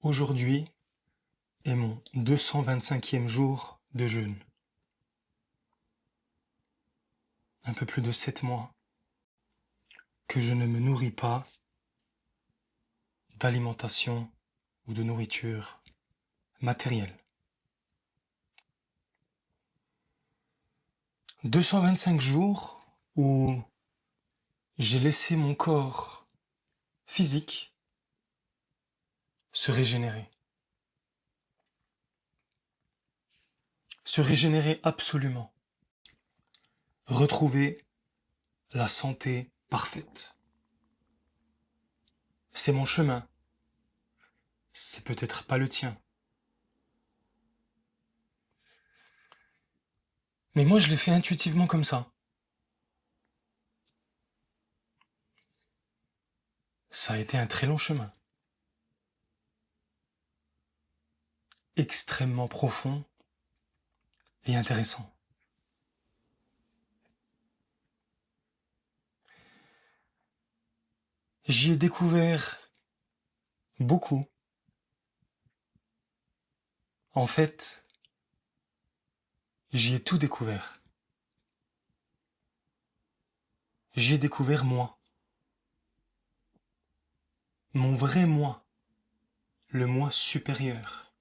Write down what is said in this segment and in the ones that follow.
Aujourd'hui est mon 225e jour de jeûne. Un peu plus de 7 mois que je ne me nourris pas d'alimentation ou de nourriture matérielle. 225 jours où j'ai laissé mon corps physique se régénérer. Se régénérer absolument. Retrouver la santé parfaite. C'est mon chemin. C'est peut-être pas le tien. Mais moi, je l'ai fait intuitivement comme ça. Ça a été un très long chemin. Extrêmement profond et intéressant. J'y ai découvert beaucoup. En fait, j'y ai tout découvert. J'y ai découvert moi. Mon vrai moi. Le moi supérieur.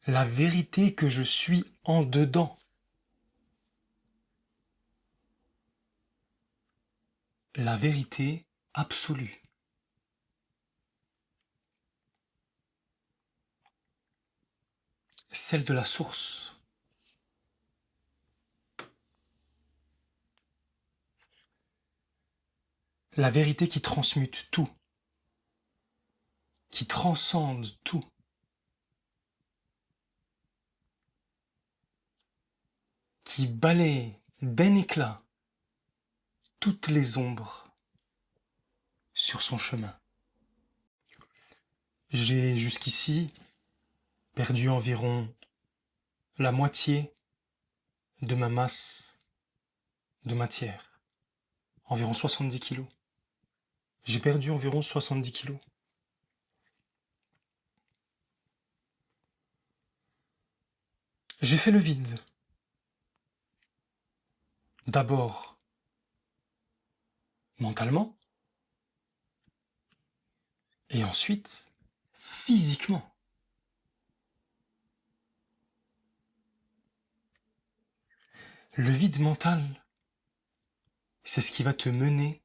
La vérité que je suis en dedans. La vérité absolue. Celle de la source. La vérité qui transmute tout. Qui transcende tout. Qui balaye d'un éclat toutes les ombres sur son chemin. J'ai jusqu'ici perdu environ la moitié de ma masse de matière, environ 70 kilos. J'ai perdu environ 70 kilos. J'ai fait le vide. D'abord mentalement, et ensuite physiquement. Le vide mental, c'est ce qui va te mener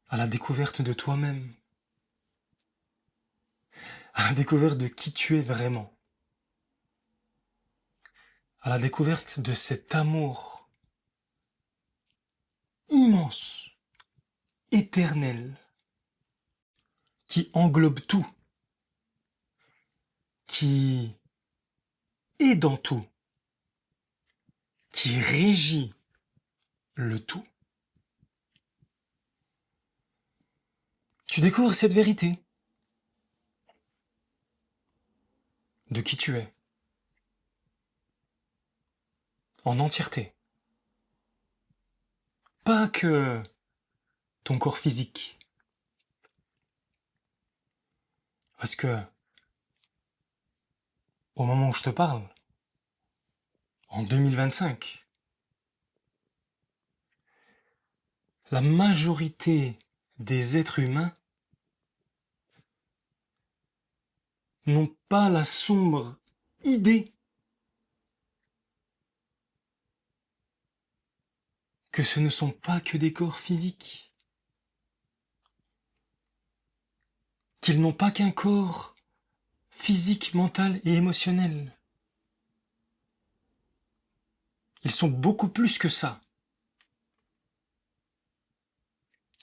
à la découverte de toi-même, à la découverte de qui tu es vraiment, à la découverte de cet amour immense, éternel, qui englobe tout, qui est dans tout, qui régit le tout. Tu découvres cette vérité de qui tu es, en entièreté. Pas que ton corps physique. Parce que, au moment où je te parle, en 2025, la majorité des êtres humains n'ont pas la sombre idée que ce ne sont pas que des corps physiques, qu'ils n'ont pas qu'un corps physique, mental et émotionnel. Ils sont beaucoup plus que ça.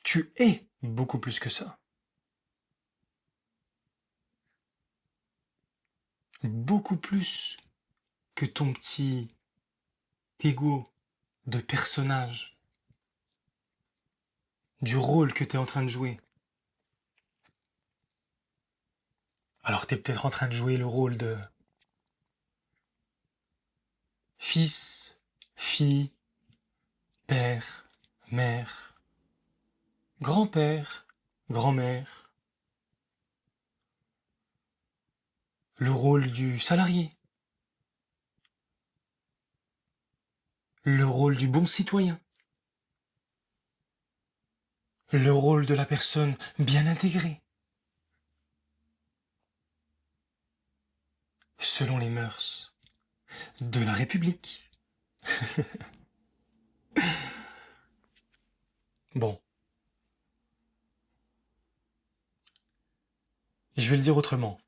Tu es beaucoup plus que ça. Beaucoup plus que ton petit ego de personnage, du rôle que tu es en train de jouer. Alors tu es peut-être en train de jouer le rôle de fils, fille, père, mère, grand-père, grand-mère, le rôle du salarié, le rôle du bon citoyen, le rôle de la personne bien intégrée, selon les mœurs de la République. Bon, je vais le dire autrement.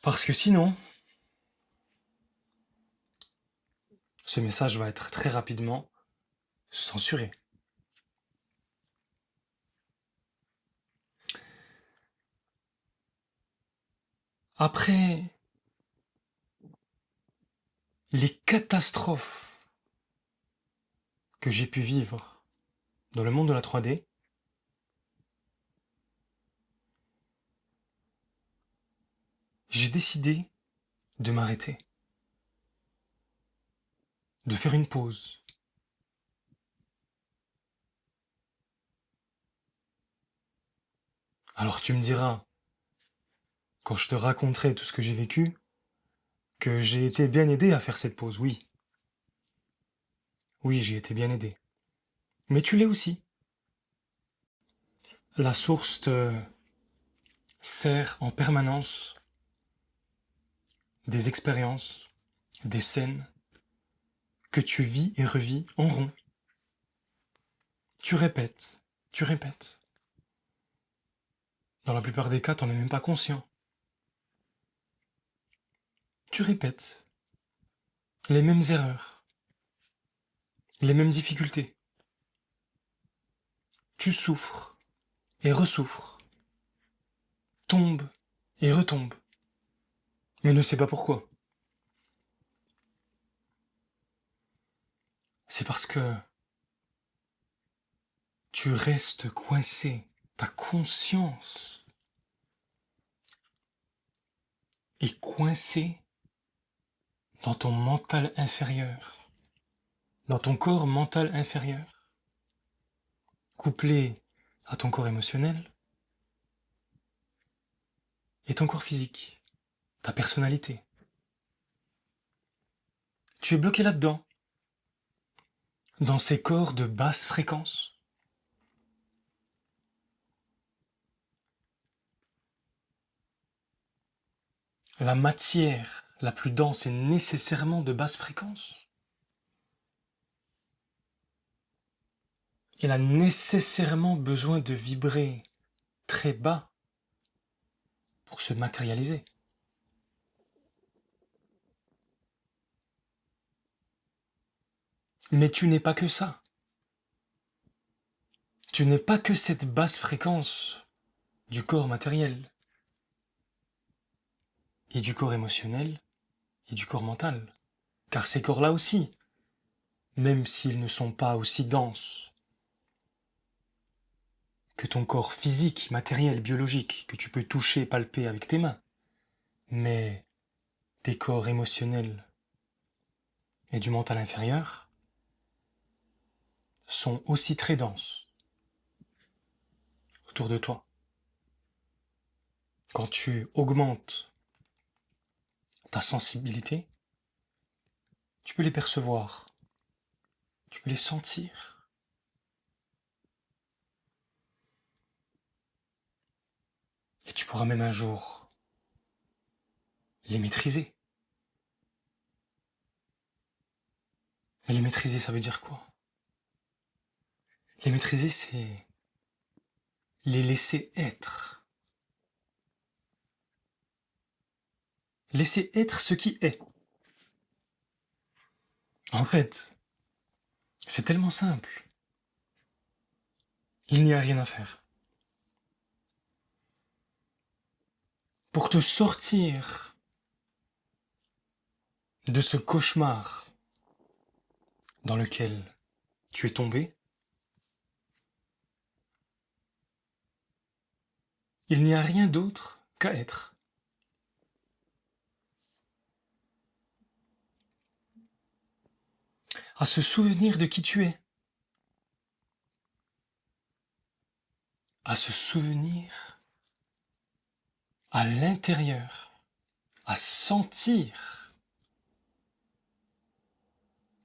Parce que sinon, ce message va être très rapidement censuré. Après les catastrophes que j'ai pu vivre dans le monde de la 3D, j'ai décidé de m'arrêter, de faire une pause. Alors tu me diras, quand je te raconterai tout ce que j'ai vécu, que j'ai été bien aidé à faire cette pause, oui. Oui, j'ai été bien aidé. Mais tu l'es aussi. La source te sert en permanence des expériences, des scènes que tu vis et revis en rond. Tu répètes, tu répètes. Dans la plupart des cas, t'en es même pas conscient. Tu répètes les mêmes erreurs, les mêmes difficultés. Tu souffres et ressouffres, tombes et retombes, mais ne sais pas pourquoi. C'est parce que tu restes coincé, ta conscience est coincée dans ton mental inférieur, dans ton corps mental inférieur, couplé à ton corps émotionnel et ton corps physique, ta personnalité. Tu es bloqué là-dedans, dans ces corps de basse fréquence. La matière la plus dense est nécessairement de basse fréquence. Elle a nécessairement besoin de vibrer très bas pour se matérialiser. Mais tu n'es pas que ça. Tu n'es pas que cette basse fréquence du corps matériel et du corps émotionnel et du corps mental. Car ces corps-là aussi, même s'ils ne sont pas aussi denses que ton corps physique, matériel, biologique, que tu peux toucher, palper avec tes mains, mais tes corps émotionnels et du mental inférieur sont aussi très denses autour de toi. Quand tu augmentes ta sensibilité, tu peux les percevoir, tu peux les sentir. Et tu pourras même un jour les maîtriser. Mais les maîtriser, ça veut dire quoi? Les maîtriser, c'est les laisser être. Laisser être ce qui est. En fait, c'est tellement simple. Il n'y a rien à faire. Pour te sortir de ce cauchemar dans lequel tu es tombé, il n'y a rien d'autre qu'à être. À se souvenir de qui tu es. À se souvenir à l'intérieur, à sentir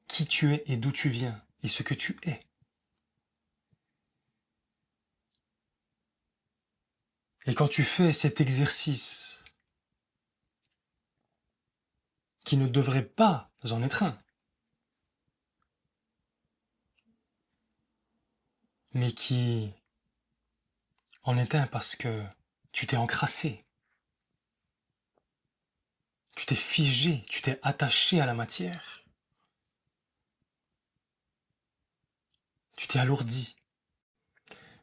qui tu es et d'où tu viens et ce que tu es. Et quand tu fais cet exercice, qui ne devrait pas en être un, mais qui en est un parce que tu t'es encrassé, tu t'es figé, tu t'es attaché à la matière, tu t'es alourdi,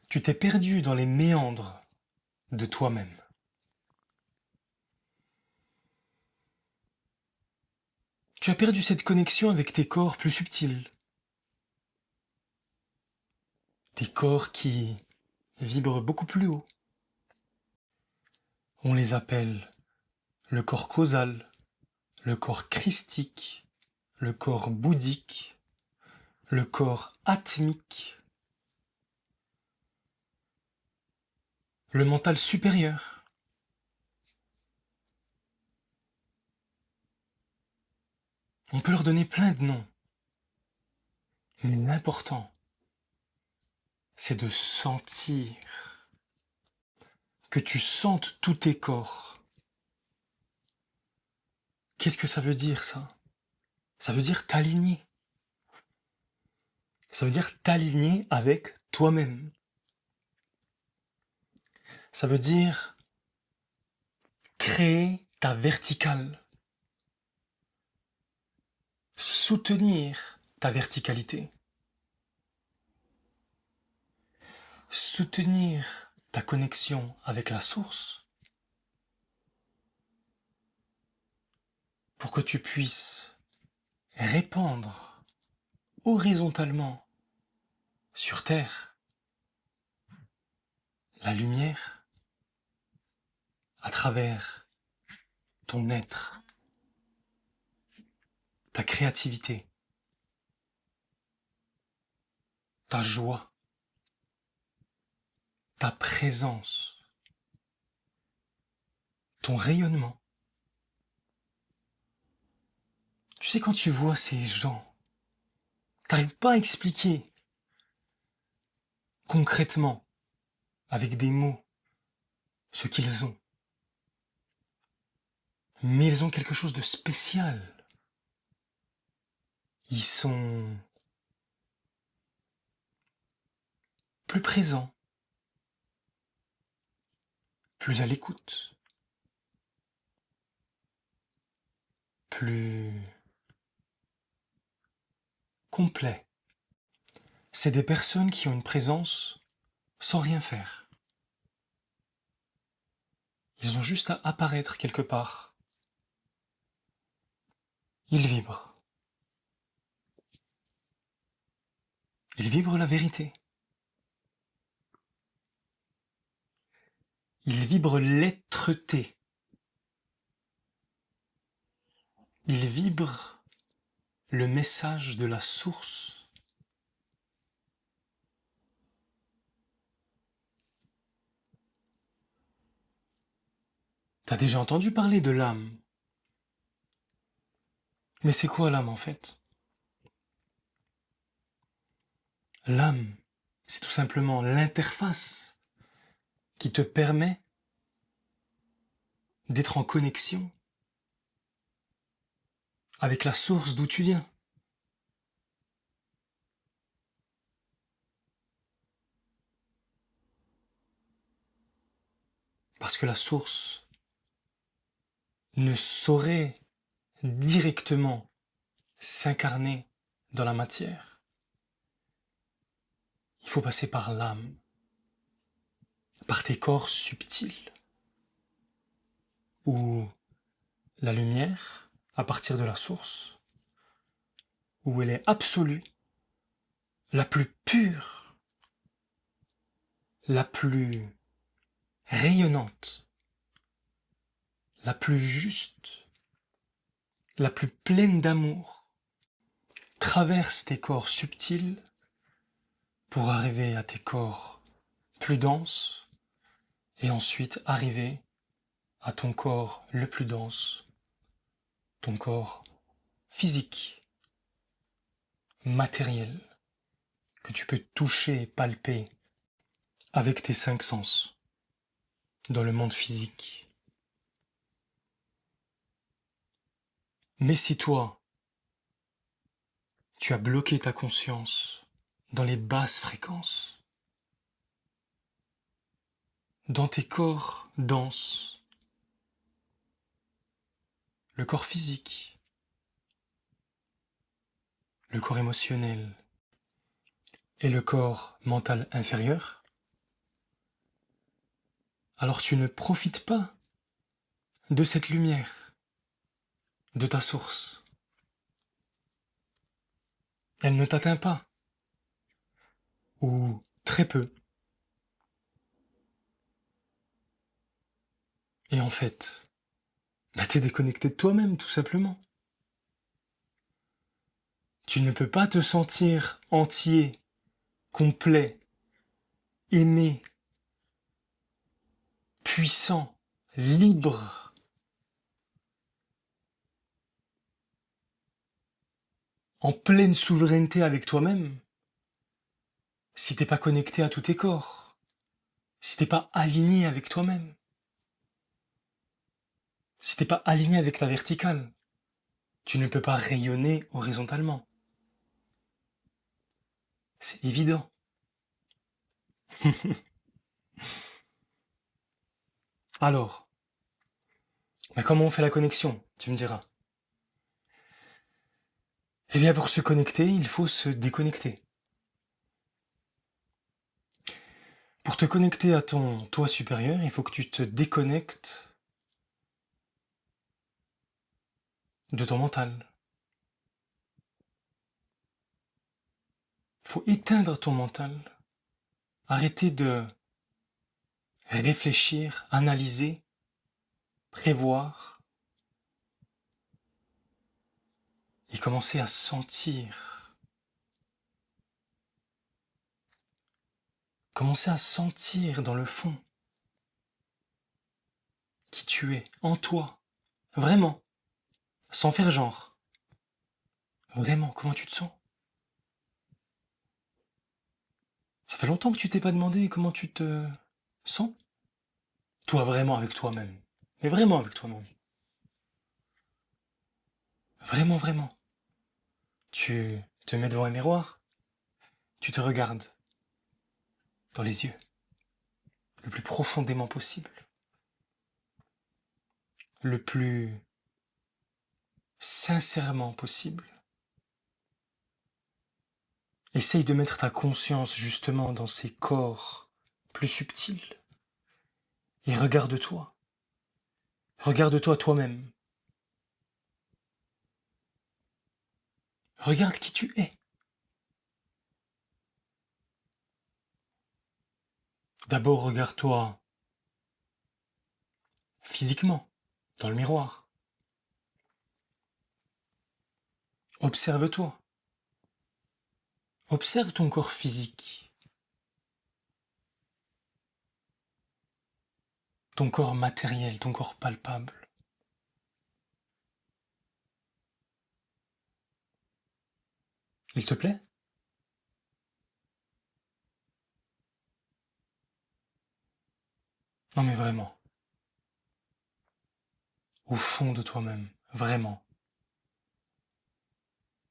tu t'es perdu dans les méandres de toi-même. Tu as perdu cette connexion avec tes corps plus subtils, tes corps qui vibrent beaucoup plus haut. On les appelle le corps causal, le corps christique, le corps bouddhique, le corps atmique, le mental supérieur. On peut leur donner plein de noms, mais l'important, c'est de sentir, que tu sentes tous tes corps. Qu'est-ce que ça veut dire, ça? Ça veut dire t'aligner. Ça veut dire t'aligner avec toi-même. Ça veut dire créer ta verticale. Soutenir ta verticalité. Soutenir ta connexion avec la source pour que tu puisses répandre horizontalement sur Terre la lumière à travers ton être, ta créativité, ta joie, ta présence, ton rayonnement. Tu sais, quand tu vois ces gens, t'arrives pas à expliquer concrètement, avec des mots, ce qu'ils ont. Mais ils ont quelque chose de spécial. Ils sont plus présents, plus à l'écoute, plus complets. C'est des personnes qui ont une présence sans rien faire. Ils ont juste à apparaître quelque part. Ils vibrent. Ils vibrent la vérité. Ils vibrent l'être-té. Ils vibrent le message de la source. T'as déjà entendu parler de l'âme? Mais c'est quoi l'âme en fait? L'âme, c'est tout simplement l'interface qui te permet d'être en connexion avec la source d'où tu viens. Parce que la source ne saurait directement s'incarner dans la matière. Il faut passer par l'âme, par tes corps subtils, où la lumière, à partir de la source, où elle est absolue, la plus pure, la plus rayonnante, la plus juste, la plus pleine d'amour, traverse tes corps subtils pour arriver à tes corps plus denses et ensuite arriver à ton corps le plus dense, ton corps physique, matériel, que tu peux toucher et palper avec tes 5 sens dans le monde physique. Mais si toi, tu as bloqué ta conscience dans les basses fréquences, dans tes corps denses, le corps physique, le corps émotionnel et le corps mental inférieur, alors tu ne profites pas de cette lumière, de ta source. Elle ne t'atteint pas, ou très peu. Et en fait, t'es déconnecté de toi-même, tout simplement. Tu ne peux pas te sentir entier, complet, aimé, puissant, libre, en pleine souveraineté avec toi-même, si t'es pas connecté à tous tes corps, si t'es pas aligné avec toi-même, si t'es pas aligné avec ta verticale, tu ne peux pas rayonner horizontalement. C'est évident. Alors, mais comment on fait la connexion, tu me diras? Eh bien, pour se connecter, il faut se déconnecter. Pour te connecter à ton toi supérieur, il faut que tu te déconnectes de ton mental. Il faut éteindre ton mental. Arrêter de réfléchir, analyser, prévoir et commencer à sentir. Commencer à sentir dans le fond qui tu es, en toi. Vraiment. Sans faire genre. Vraiment, comment tu te sens? Ça fait longtemps que tu t'es pas demandé comment tu te sens? Toi, vraiment avec toi-même. Mais vraiment avec toi-même. Vraiment, vraiment. Tu te mets devant un miroir, tu te regardes dans les yeux, le plus profondément possible, le plus sincèrement possible. Essaye de mettre ta conscience justement dans ces corps plus subtils et regarde-toi. Regarde-toi toi-même. Regarde qui tu es. D'abord, regarde-toi physiquement, dans le miroir. Observe-toi. Observe ton corps physique, ton corps matériel, ton corps palpable. Il te plaît? Non mais vraiment, au fond de toi-même, vraiment.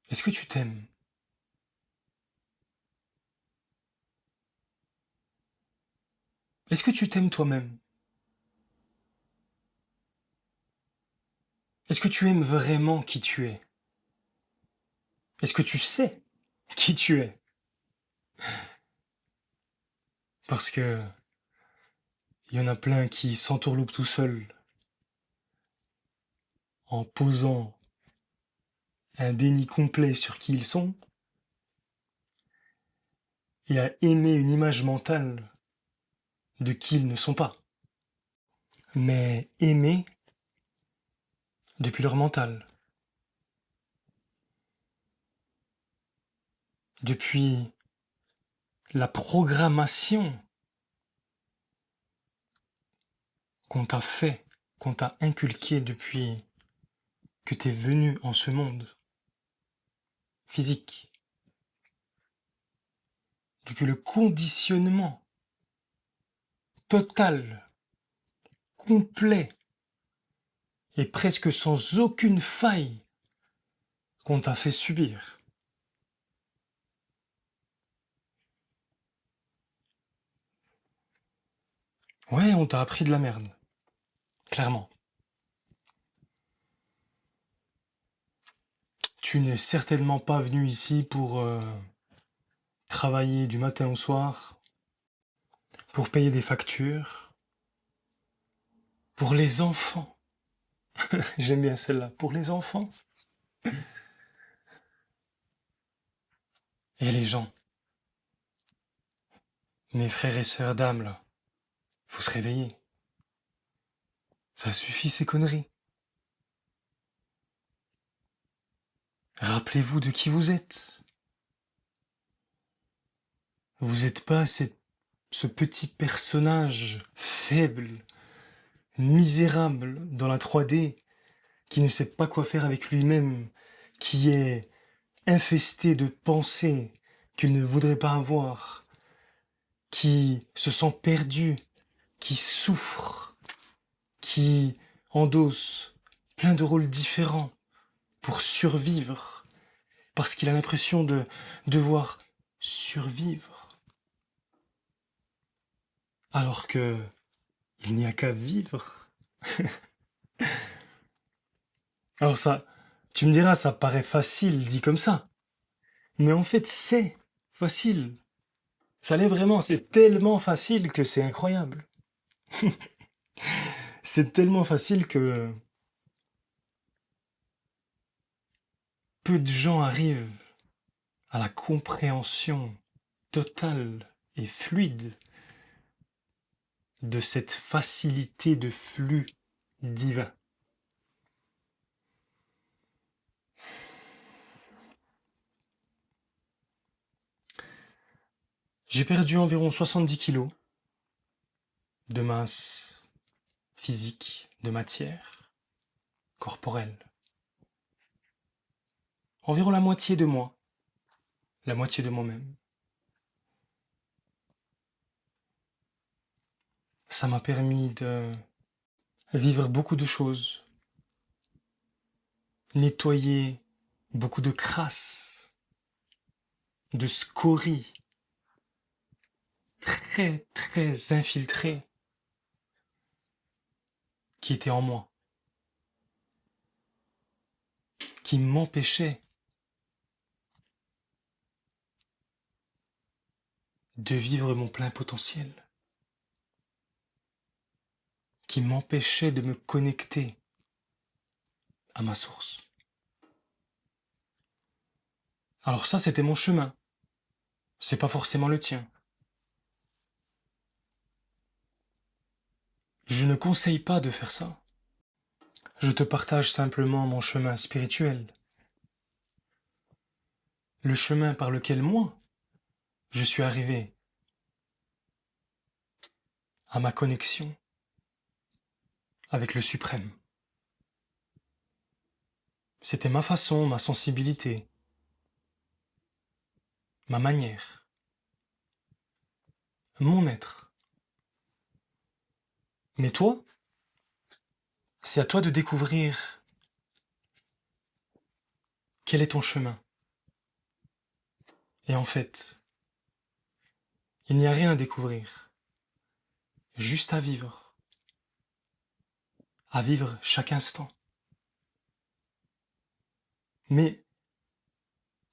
Est-ce que tu t'aimes? Est-ce que tu t'aimes toi-même? Est-ce que tu aimes vraiment qui tu es? Est-ce que tu sais qui tu es? Parce que il y en a plein qui s'entourloupent tout seuls en posant un déni complet sur qui ils sont et à aimer une image mentale de qui ils ne sont pas. Mais aimer depuis leur mental, depuis la programmation qu'on t'a fait qu'on t'a inculqué depuis que t'es venu en ce monde physique, depuis le conditionnement total, complet et presque sans aucune faille qu'on t'a fait subir. Ouais, on t'a appris de la merde, clairement. Tu n'es certainement pas venu ici pour travailler du matin au soir, pour payer des factures, pour les enfants. J'aime bien celle-là, pour les enfants. Et les gens, mes frères et sœurs d'âme, là, faut se réveiller. Ça suffit ces conneries. Rappelez-vous de qui vous êtes. Vous n'êtes pas ce petit personnage faible, misérable dans la 3D, qui ne sait pas quoi faire avec lui-même, qui est infesté de pensées qu'il ne voudrait pas avoir, qui se sent perdu, qui souffre, qui endosse plein de rôles différents pour survivre, parce qu'il a l'impression de devoir survivre, alors que il n'y a qu'à vivre. Alors ça, tu me diras, ça paraît facile dit comme ça, mais en fait c'est facile. Ça l'est vraiment, c'est tellement facile que c'est incroyable. C'est tellement facile que peu de gens arrivent à la compréhension totale et fluide de cette facilité de flux divin. J'ai perdu environ 70 kilos de masse physique, de matière corporelle. Environ la moitié de moi, la moitié de moi-même. Ça m'a permis de vivre beaucoup de choses, nettoyer beaucoup de crasse, de scories très très infiltrées qui étaient en moi, qui m'empêchaient de vivre mon plein potentiel, qui m'empêchaient de me connecter à ma source. Alors ça, c'était mon chemin. C'est pas forcément le tien. Je ne conseille pas de faire ça. Je te partage simplement mon chemin spirituel. Le chemin par lequel moi, je suis arrivé à ma connexion avec le suprême. C'était ma façon, ma sensibilité, ma manière, mon être. Mais toi, c'est à toi de découvrir quel est ton chemin. Et en fait, il n'y a rien à découvrir, juste à vivre chaque instant. Mais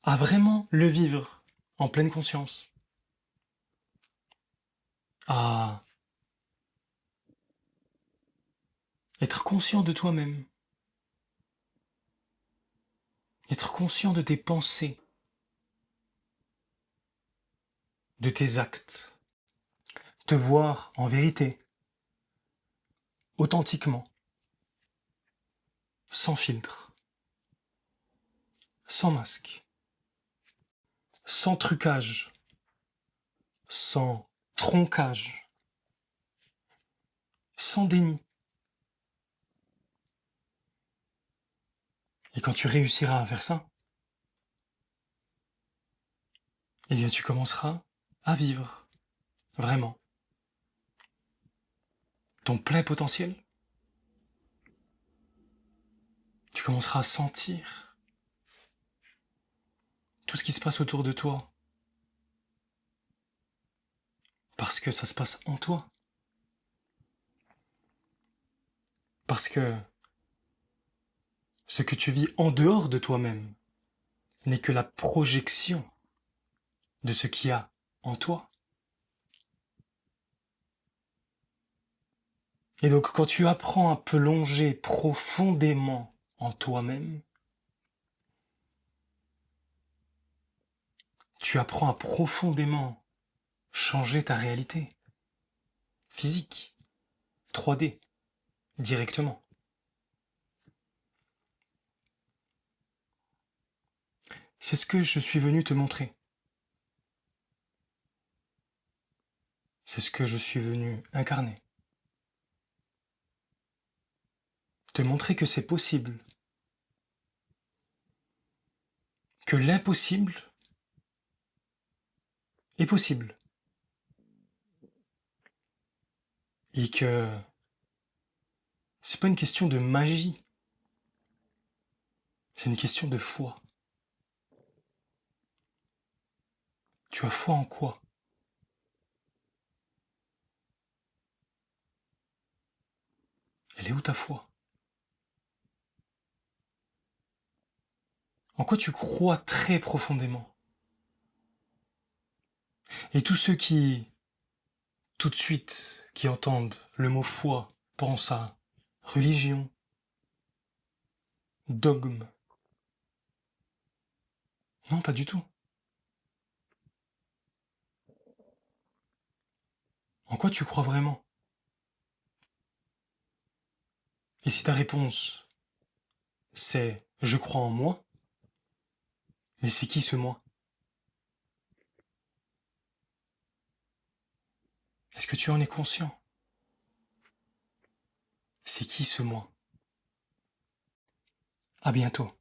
à vraiment le vivre en pleine conscience. À être conscient de toi-même, être conscient de tes pensées, de tes actes, te voir en vérité, authentiquement, sans filtre, sans masque, sans trucage, sans troncage, sans déni, Et quand tu réussiras à faire ça, eh bien tu commenceras à vivre, vraiment, ton plein potentiel. Tu commenceras à sentir tout ce qui se passe autour de toi, parce que ça se passe en toi. Parce que ce que tu vis en dehors de toi-même n'est que la projection de ce qu'il y a en toi. Et donc quand tu apprends à plonger profondément en toi-même, tu apprends à profondément changer ta réalité physique, 3D, directement. C'est ce que je suis venu te montrer. C'est ce que je suis venu incarner. Te montrer que c'est possible. Que l'impossible est possible. Et que c'est pas une question de magie. C'est une question de foi. Tu as foi en quoi? Elle est où ta foi? En quoi tu crois très profondément? Et tous ceux qui, tout de suite, qui entendent le mot foi, pensent à religion, dogme. Non, pas du tout. En quoi tu crois vraiment? Et si ta réponse, c'est je crois en moi, mais c'est qui ce moi? Est-ce que tu en es conscient? C'est qui ce moi? À bientôt.